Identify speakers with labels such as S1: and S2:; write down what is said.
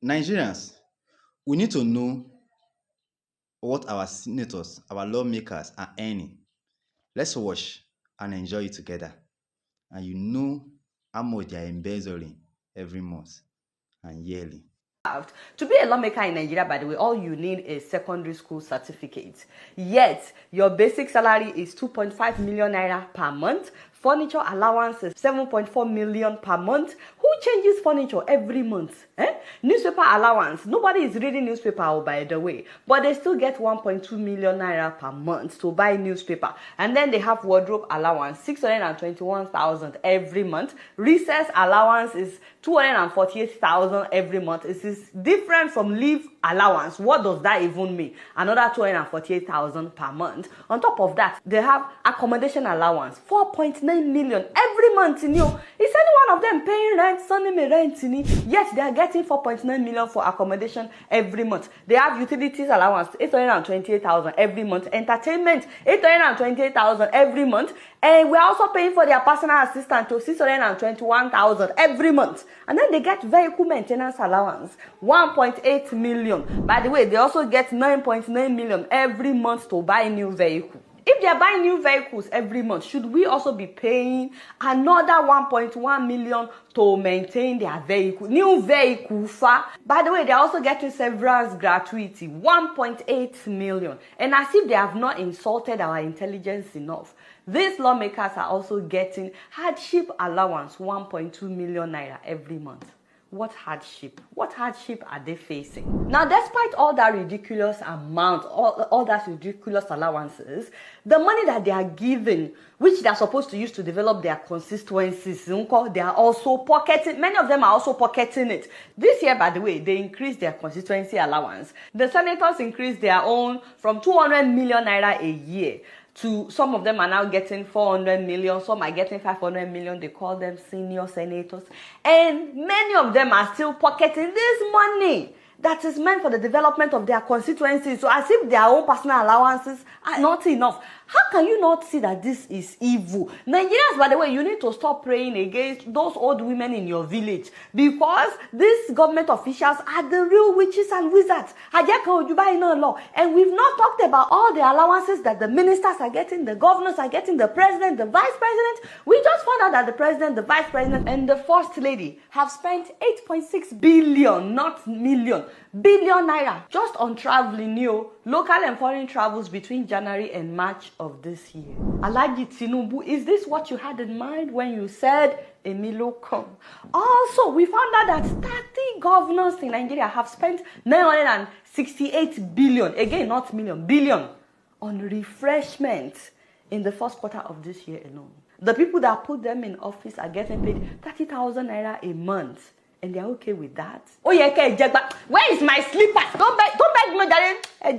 S1: Nigerians, we need to know what our senators, our lawmakers are earning. Let's watch and enjoy it together. And you know how much they are embezzling every month and yearly.
S2: To be a lawmaker in Nigeria, by the way, all you need is secondary school certificate. Yet, your basic salary is 2.5 million naira per month. Furniture allowance is 7.4 million per month. Who changes furniture every month? Newspaper allowance. Nobody is reading newspaper, by the way. But they still get 1.2 million naira per month to buy newspaper. And then they have wardrobe allowance, 621,000 every month. Recess allowance is 248,000 every month. It is different from leave allowance. What does that even mean? Another 248,000 per month. On top of that, they have accommodation allowance, 4.9 million every month. Is any one of them paying rent, sending me rent? Yet they are getting 4.9 million for accommodation every month. They have utilities allowance, 828,000 every month. Entertainment, 828,000 every month. And we're also paying for their personal assistant to 621,000 every month. And then they get vehicle maintenance allowance, 1.8 million. By the way, they also get 9.9 million every month to buy new vehicle. If they are buying new vehicles every month, should we also be paying another 1.1 million to maintain their vehicle? New vehicle, by the way, they are also getting severance gratuity, 1.8 million. And as if they have not insulted our intelligence enough, these lawmakers are also getting hardship allowance, 1.2 million naira every month. What hardship? What hardship are they facing? Now, despite all that ridiculous amount, all that ridiculous allowances, the money that they are given, which they are supposed to use to develop their constituencies, they are also pocketing. Many of them are also pocketing it. This year, by the way, they increased their constituency allowance. The senators increased their own from 200 million naira a year to some of them are now getting 400 million, some are getting 500 million. They call them senior senators. And many of them are still pocketing this money that is meant for the development of their constituencies. So as if their own personal allowances are not enough. How can you not see that this is evil? Nigerians, by the way, you need to stop praying against those old women in your village, because these government officials are the real witches and wizards. And we've not talked about all the allowances that the ministers are getting, the governors are getting, the president, the vice president. We just found out that the president, the vice president, and the first lady have spent 8.6 billion, not million, billion naira just on traveling, local and foreign travels between January and March of this year. Alhaji Tinubu, is this what you had in mind when you said Emilio come? Also, we found out that 30 governors in Nigeria have spent 968 billion, again not million, billion, on refreshment in the first quarter of this year alone. The people that put them in office are getting paid 30,000 naira a month. And they're okay with that. Oh yeah, okay, where is my slippers? Don't beg me, darling.